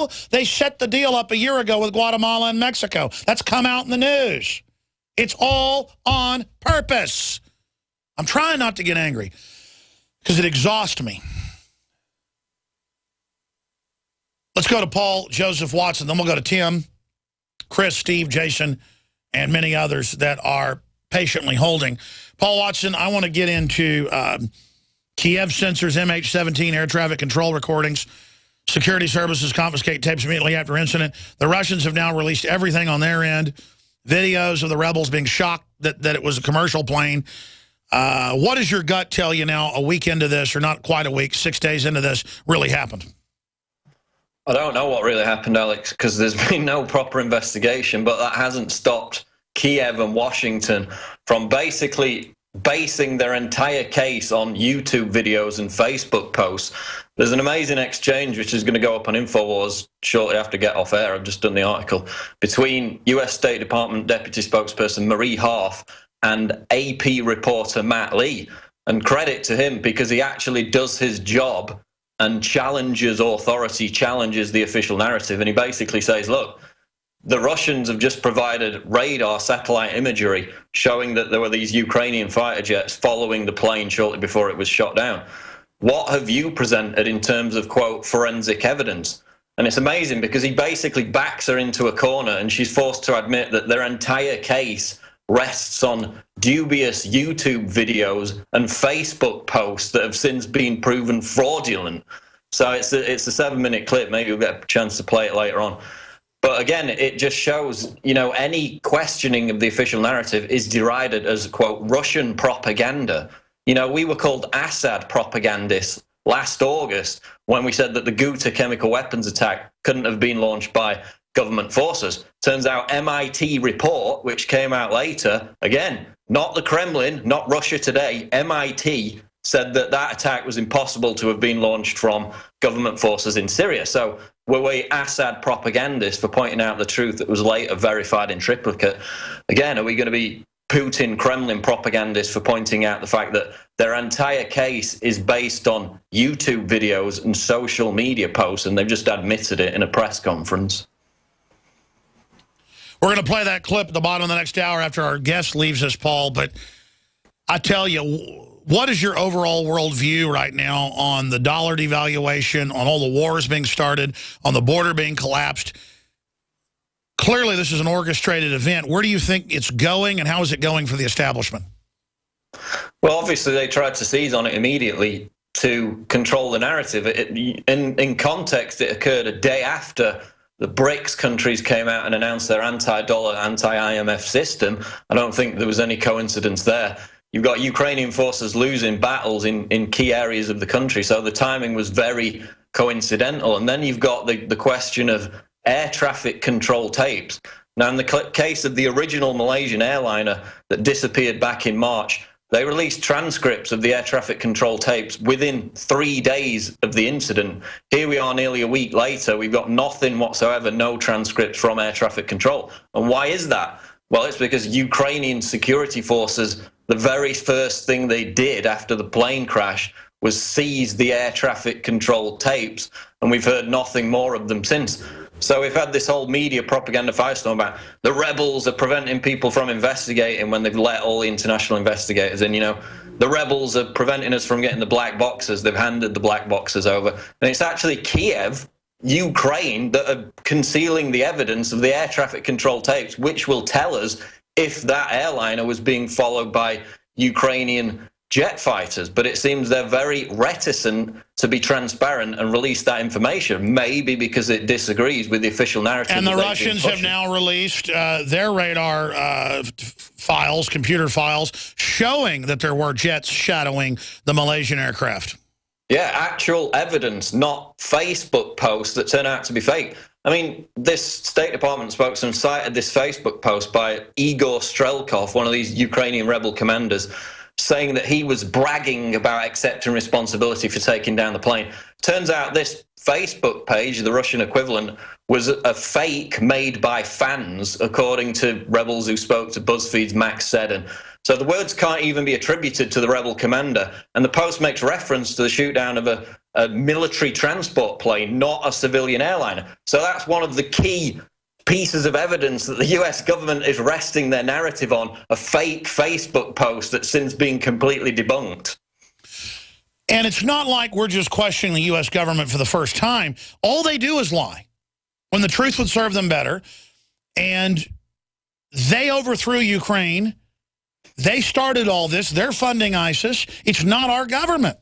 know they set the deal up a year ago with Guatemala and Mexico. That's come out in the news. It's all on purpose. I'm trying not to get angry because it exhausts me. Let's go to Paul Joseph Watson. Then we'll go to Tim, Chris, Steve, Jason, and many others that are patiently holding. Paul Watson, I want to get into Kiev censors MH17 air traffic control recordings. Security services confiscate tapes immediately after incident. The Russians have now released everything on their end. Videos of the rebels being shocked that it was a commercial plane. What does your gut tell you now, a week into this, or not quite a week, 6 days into this, really happened? I don't know what really happened, Alex, because there's been no proper investigation, but that hasn't stopped Kiev and Washington from basically basing their entire case on YouTube videos and Facebook posts. There's an amazing exchange, which is going to go up on InfoWars shortly after Get Off Air. I've just done the article, between US State Department Deputy Spokesperson Marie Harf and AP reporter Matt Lee. And credit to him, because he actually does his job and challenges authority, challenges the official narrative. And he basically says, look, the Russians have just provided radar satellite imagery showing that there were these Ukrainian fighter jets following the plane shortly before it was shot down. What have you presented in terms of, quote, forensic evidence? And it's amazing because he basically backs her into a corner and she's forced to admit that their entire case rests on dubious YouTube videos and Facebook posts that have since been proven fraudulent. So it's a 7-minute clip. Maybe we'll get a chance to play it later on. But again, it just shows, you know, any questioning of the official narrative is derided as, quote, Russian propaganda. You know, we were called Assad propagandists last August when we said that the Ghouta chemical weapons attack couldn't have been launched by government forces. Turns out MIT report, which came out later, again, not the Kremlin, not Russia Today, MIT said that that attack was impossible to have been launched from government forces in Syria. So were we Assad propagandists for pointing out the truth that was later verified in triplicate? Again, are we going to be Putin Kremlin propagandists for pointing out the fact that their entire case is based on YouTube videos and social media posts, and they've just admitted it in a press conference? We're going to play that clip at the bottom of the next hour after our guest leaves us, Paul. But I tell you, what is your overall worldview right now on the dollar devaluation, on all the wars being started, on the border being collapsed? Clearly, this is an orchestrated event. Where do you think it's going, and how is it going for the establishment? Well, obviously, they tried to seize on it immediately to control the narrative. In context, it occurred a day after the BRICS countries came out and announced their anti-dollar, anti-IMF system. I don't think there was any coincidence there. You've got Ukrainian forces losing battles in key areas of the country, so the timing was very coincidental. And then you've got the question of air traffic control tapes. Now, in the case of the original Malaysian airliner that disappeared back in March, they released transcripts of the air traffic control tapes within 3 days of the incident. Here we are nearly a week later. We've got nothing whatsoever, no transcripts from air traffic control. And why is that? Well, it's because Ukrainian security forces, the very first thing they did after the plane crash was seize the air traffic control tapes, and we've heard nothing more of them since. So we've had this whole media propaganda firestorm about the rebels are preventing people from investigating when they've let all the international investigators in. You know, the rebels are preventing us from getting the black boxes. They've handed the black boxes over. And it's actually Kiev, Ukraine, that are concealing the evidence of the air traffic control tapes, which will tell us if that airliner was being followed by Ukrainian jet fighters. But it seems they're very reticent to be transparent and release that information, maybe because it disagrees with the official narrative. And the Russians have now released their radar files, computer files, showing that there were jets shadowing the Malaysian aircraft. Yeah, actual evidence, not Facebook posts that turn out to be fake. I mean, this State Department spokesman cited this Facebook post by Igor Strelkov, one of these Ukrainian rebel commanders, saying that he was bragging about accepting responsibility for taking down the plane. Turns out this Facebook page, the Russian equivalent, was a fake made by fans, according to rebels who spoke to BuzzFeed's Max Seddon. So the words can't even be attributed to the rebel commander. And the post makes reference to the shootdown of a military transport plane, not a civilian airliner. So that's one of the key pieces of evidence that the US government is resting their narrative on, a fake Facebook post that's since been completely debunked. And it's not like we're just questioning the U.S. government for the first time. All they do is lie when the truth would serve them better. And they overthrew Ukraine. They started all this. They're funding ISIS. It's not our government.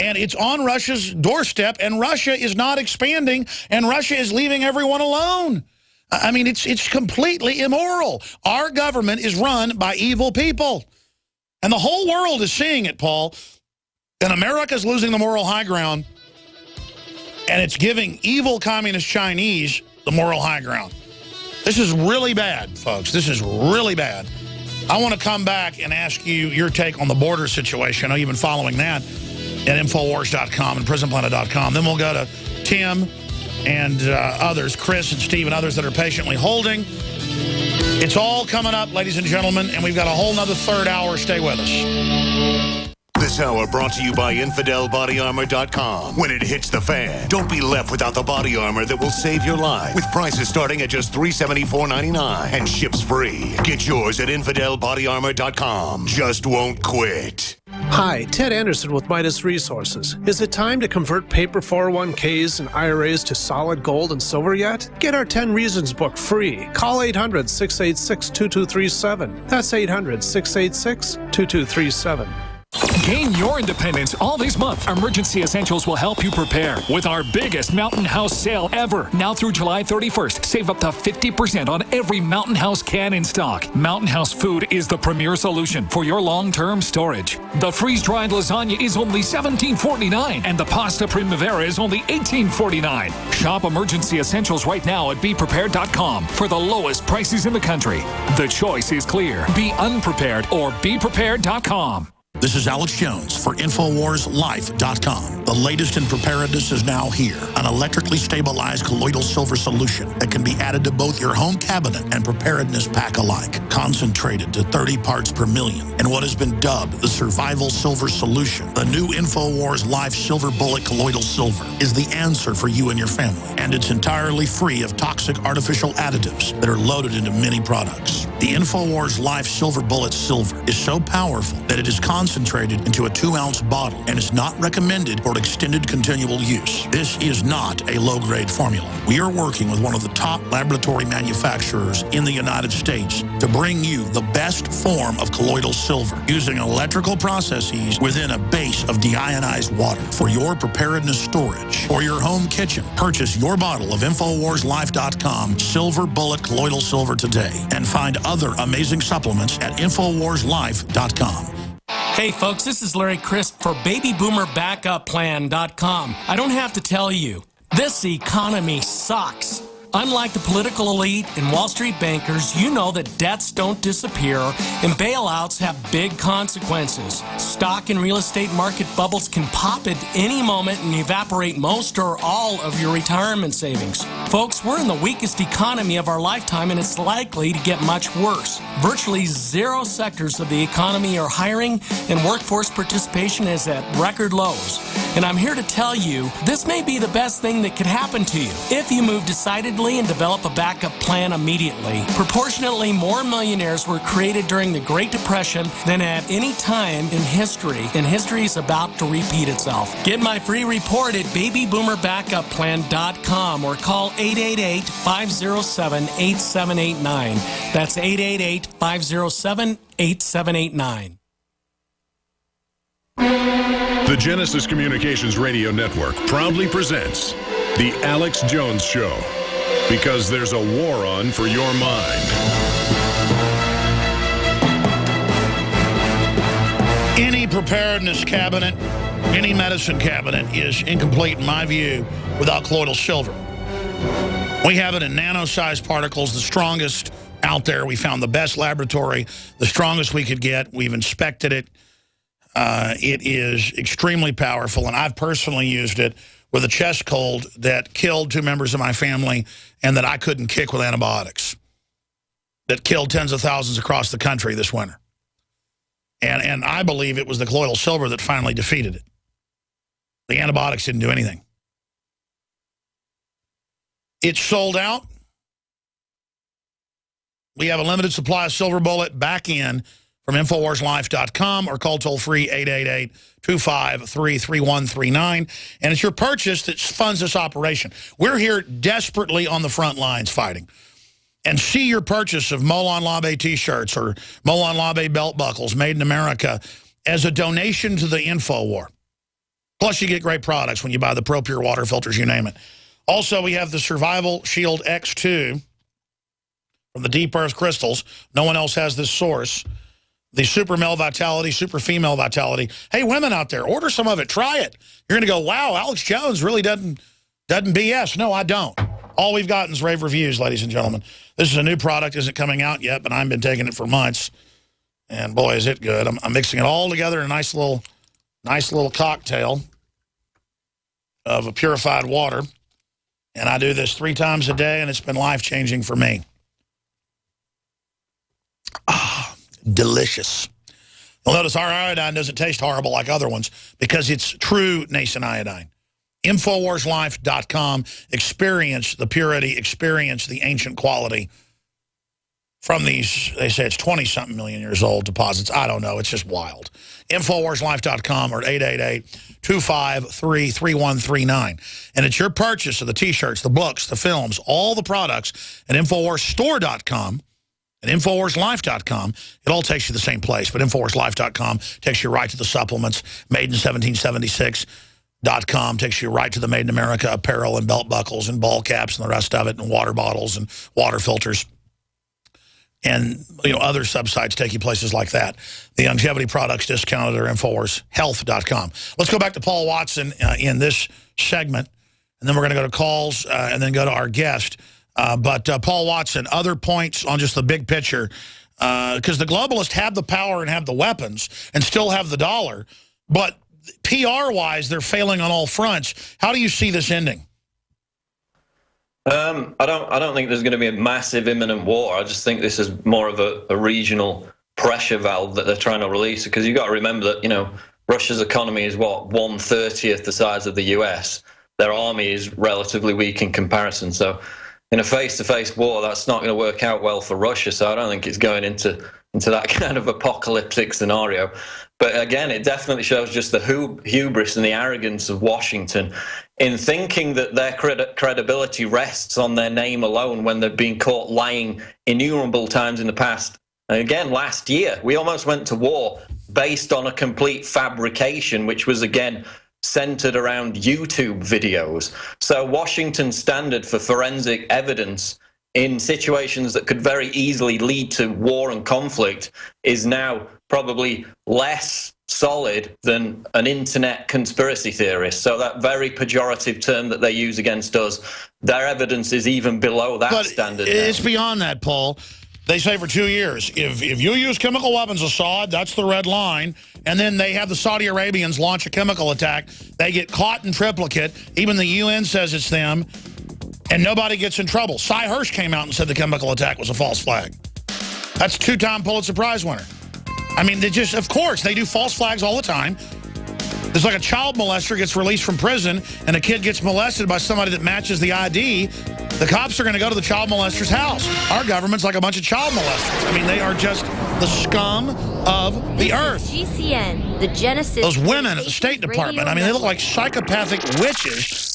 And it's on Russia's doorstep, and Russia is not expanding, and Russia is leaving everyone alone. I mean, it's completely immoral. Our government is run by evil people. And the whole world is seeing it, Paul. And America's losing the moral high ground, and it's giving evil communist Chinese the moral high ground. This is really bad, folks. This is really bad. I want to come back and ask you your take on the border situation. I know you've been following that at Infowars.com and PrisonPlanet.com. Then we'll go to Tim and others, Chris and Steve and others that are patiently holding. It's all coming up, ladies and gentlemen, and we've got a whole nother third hour. Stay with us. This hour brought to you by InfidelBodyArmor.com. When it hits the fan, don't be left without the body armor that will save your life. With prices starting at just $374.99 and ships free. Get yours at InfidelBodyArmor.com. Just won't quit. Hi, Ted Anderson with Midas Resources. Is it time to convert paper 401ks and IRAs to solid gold and silver yet? Get our 10 Reasons book free. Call 800-686-2237. That's 800-686-2237. Gain your independence all this month. Emergency Essentials will help you prepare with our biggest Mountain House sale ever. Now through July 31st, save up to 50% on every Mountain House can in stock. Mountain House food is the premier solution for your long-term storage. The freeze-dried lasagna is only $17.49 and the pasta primavera is only $18.49. Shop Emergency Essentials right now at BePrepared.com for the lowest prices in the country. The choice is clear. Be unprepared or BePrepared.com. This is Alex Jones for InfoWarsLife.com. The latest in preparedness is now here. An electrically stabilized colloidal silver solution that can be added to both your home cabinet and preparedness pack alike. Concentrated to 30 parts per million in what has been dubbed the survival silver solution. The new InfoWars Life Silver Bullet Colloidal Silver is the answer for you and your family. And it's entirely free of toxic artificial additives that are loaded into many products. The InfoWars Life Silver Bullet Silver is so powerful that it is concentrated into a 2-ounce bottle and is not recommended for extended continual use. This is not a low-grade formula. We are working with one of the top laboratory manufacturers in the United States to bring you the best form of colloidal silver using electrical processes within a base of deionized water for your preparedness storage or your home kitchen. Purchase your bottle of InfoWarsLife.com Silver Bullet Colloidal Silver today and find other amazing supplements at InfoWarsLife.com. Hey folks, this is Larry Crisp for BabyBoomerBackupPlan.com. I don't have to tell you, this economy sucks. Unlike the political elite and Wall Street bankers, you know that debts don't disappear and bailouts have big consequences. Stock and real estate market bubbles can pop at any moment and evaporate most or all of your retirement savings. Folks, we're in the weakest economy of our lifetime and it's likely to get much worse. Virtually zero sectors of the economy are hiring and workforce participation is at record lows. And I'm here to tell you, this may be the best thing that could happen to you if you move decidedly and develop a backup plan immediately. Proportionately more millionaires were created during the Great Depression than at any time in history, and history is about to repeat itself. Get my free report at BabyBoomerBackupPlan.com or call 888-507-8789. That's 888-507-8789. The Genesis Communications Radio Network proudly presents The Alex Jones Show, because there's a war on for your mind. Any preparedness cabinet, any medicine cabinet is incomplete, in my view, without colloidal silver. We have it in nano-sized particles, the strongest out there. We found the best laboratory, the strongest we could get. We've inspected it. It is extremely powerful, and I've personally used it with a chest cold that killed 2 members of my family and that I couldn't kick with antibiotics, that killed tens of thousands across the country this winter. And I believe it was the colloidal silver that finally defeated it. The antibiotics didn't do anything. It's sold out. We have a limited supply of Silver Bullet back in from InfoWarsLife.com or call toll-free 888-253-3139. And it's your purchase that funds this operation. We're here desperately on the front lines fighting. And see your purchase of Molon Labe T-shirts or Molon Labe belt buckles made in America as a donation to the InfoWar. Plus, you get great products when you buy the ProPure water filters, you name it. Also, we have the Survival Shield X2 from the Deep Earth Crystals. No one else has this source. The Super Male Vitality, Super Female Vitality. Hey, women out there, order some of it. Try it. You're going to go, wow, Alex Jones really doesn't BS. No, I don't. All we've gotten is rave reviews, ladies and gentlemen. This is a new product. Isn't coming out yet, but I've been taking it for months. And boy, is it good. I'm mixing it all together in a nice little cocktail of a purified water. And I do this 3 times a day, and it's been life-changing for me. Ah, delicious. You'll notice our iodine doesn't taste horrible like other ones because it's true nascent iodine. InfoWarsLife.com. Experience the purity, experience the ancient quality from these, they say it's 20-something million years old deposits. I don't know. It's just wild. InfoWarsLife.com or 888-253-3139. And it's your purchase of the T-shirts, the books, the films, all the products at InfoWarsStore.com and InfoWarsLife.com. It all takes you to the same place, but InfoWarsLife.com takes you right to the supplements. Made in 1776.com takes you right to the Made in America apparel and belt buckles and ball caps and the rest of it, and water bottles and water filters. And other subsites take you places like that. The longevity products discounted are InfoWarsHealth.com. Let's go back to Paul Watson in this segment, and then we're going to go to calls and then go to our guest. But Paul Watson, other points on just the big picture, because the globalists have the power and have the weapons and still have the dollar, but PR-wise, they're failing on all fronts. How do you see this ending? I don't think there's going to be a massive imminent war. I just think this is more of a regional pressure valve that they're trying to release, because you've got to remember that, Russia's economy is what, 1/30th the size of the US. Their army is relatively weak in comparison. So in a face-to-face war, that's not going to work out well for Russia. So I don't think it's going into that kind of apocalyptic scenario. But again, it definitely shows just the hubris and the arrogance of Washington in thinking that their credibility rests on their name alone when they've been caught lying innumerable times in the past. And again, last year, we almost went to war based on a complete fabrication, which was, again, centered around YouTube videos. So Washington's standard for forensic evidence in situations that could very easily lead to war and conflict is now probably less solid than an internet conspiracy theorist. So that very pejorative term that they use against us, their evidence is even below that standard. It's beyond that, Paul. They say for 2 years, if you use chemical weapons, Assad, that's the red line. And then they have the Saudi Arabians launch a chemical attack. They get caught in triplicate. Even the UN says it's them. And nobody gets in trouble. Cy Hirsch came out and said the chemical attack was a false flag. That's a 2-time Pulitzer Prize winner. I mean, of course, they do false flags all the time. It's like a child molester gets released from prison and a kid gets molested by somebody that matches the ID. The cops are going to go to the child molester's house. Our government's like a bunch of child molesters. I mean, they are just the scum of the earth. GCN, the Genesis. Those women at the State Department, I mean, they look like psychopathic witches.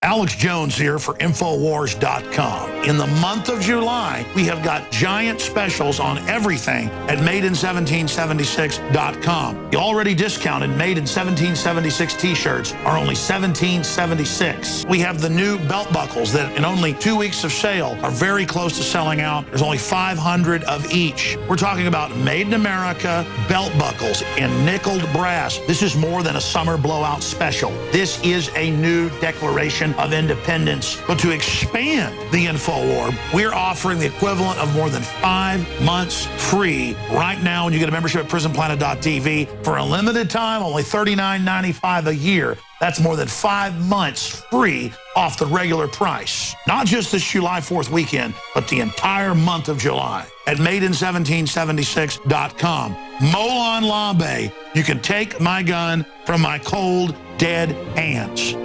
Alex Jones here for Infowars.com. In the month of July, we have got giant specials on everything at MadeIn1776.com. The already discounted Made in 1776 t-shirts are only $17.76. We have the new belt buckles that in only 2 weeks of sale are very close to selling out. There's only 500 of each. We're talking about Made in America belt buckles in nickeled brass. This is more than a summer blowout special. This is a new declaration of independence. But to expand the InfoWar, we're offering the equivalent of more than 5 months free right now when you get a membership at prisonplanet.tv for a limited time, only $39.95 a year. That's more than 5 months free off the regular price. Not just this July 4th weekend, but the entire month of July at madein1776.com. Molon Labe, you can take my gun from my cold, dead hands.